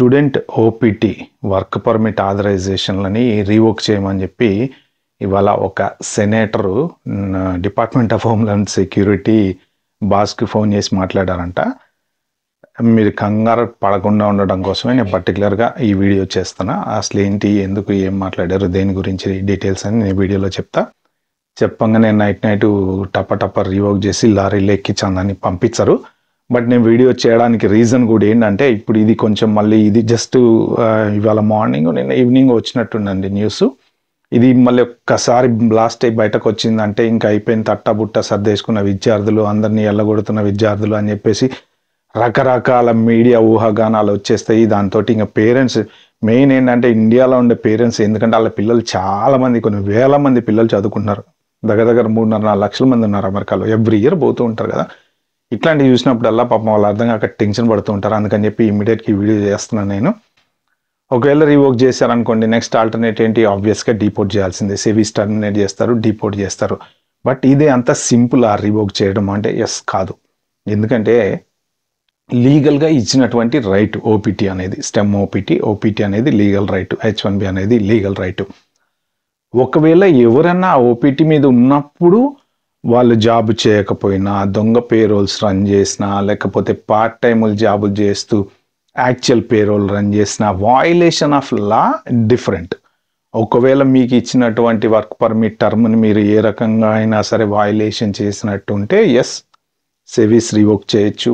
Student OPT work permit ఆథరైజేషన్లని revoke చేయమని చెప్పి ఇవాళ ఒక senator department of homeland security బాస్కి ఫోన్ చేసి మాట్లాడారంట. మీరు కంగారు పడకుండా ఉండడం కోసమే నేను పర్టికులర్గా ఈ వీడియో చేస్తున్నా. అసలు ఏంటి, ఎందుకు, ఏం మాట్లాడారు, దేని గురించి డీటెయిల్స్ అని నేను వీడియోలో చెప్పంగానే నైట్ టప రీవోక్ చేసి లారీలో ఎక్కించాలని పంపించరు. బట్ నేను వీడియో చేయడానికి రీజన్ కూడా ఏంటంటే, ఇప్పుడు ఇది కొంచెం మళ్ళీ ఇది జస్ట్ ఇవాళ మార్నింగ్ నిన్న ఈవినింగ్ వచ్చినట్టుండండి న్యూస్. ఇది మళ్ళీ ఒక్కసారి బ్లాస్ట్ అయి బయటకు వచ్చిందంటే ఇంకా అయిపోయిన తట్టబుట్ట సర్దేసుకున్న విద్యార్థులు, అందరినీ ఎల్లగొడుతున్న విద్యార్థులు అని చెప్పేసి రకరకాల మీడియా ఊహాగానాలు వచ్చేస్తాయి. దాంతో ఇంకా పేరెంట్స్ మెయిన్ ఏంటంటే ఇండియాలో ఉండే పేరెంట్స్, ఎందుకంటే వాళ్ళ పిల్లలు చాలామంది, కొన్ని వేల మంది పిల్లలు చదువుకుంటున్నారు. దగ్గర 3.5 లక్షల మంది ఉన్నారు అమెరికాలో. ఎవ్రీ ఇయర్ పోతూ ఉంటారు కదా. ఇట్లాంటివి చూసినప్పుడల్లా పాపం వాళ్ళు అర్థం కాక టెన్షన్ పడుతూ ఉంటారు. అందుకని చెప్పి ఇమీడియట్గా ఈ వీడియో చేస్తున్నాను నేను. ఒకవేళ రీవోక్ చేశారనుకోండి, నెక్స్ట్ ఆల్టర్నేట్ ఏంటి, ఆబ్వియస్గా డీపోర్ట్ చేయాల్సిందే. సేవీస్ టర్మినేట్ చేస్తారు, డీపోర్ట్ చేస్తారు. బట్ ఇదే అంత సింపుల్ ఆ రీవోక్ చేయడం అంటే? ఎస్, కాదు. ఎందుకంటే లీగల్గా ఇచ్చినటువంటి రైట్ ఓపీటీ అనేది, స్టెమ్ ఓపీటీ అనేది లీగల్ రైట్, H1B అనేది లీగల్ రైట్. ఒకవేళ ఎవరన్నా ఓపీటీ మీద ఉన్నప్పుడు వాళ్ళు జాబ్ చేయకపోయినా, దొంగ పేరోల్స్ రన్ చేసినా, లేకపోతే పార్ట్ టైములు జాబులు చేస్తూ యాక్చువల్ పేరోల్ రన్ చేసిన, వయలేషన్ ఆఫ్ లా డిఫరెంట్. ఒకవేళ మీకు ఇచ్చినటువంటి వర్క్ పర్మిట్ టర్మ్ని మీరు ఏ రకంగా అయినా సరే వయలేషన్ చేసినట్టుంటే ఎస్, సేవీస్ రీవోక్ చేయొచ్చు.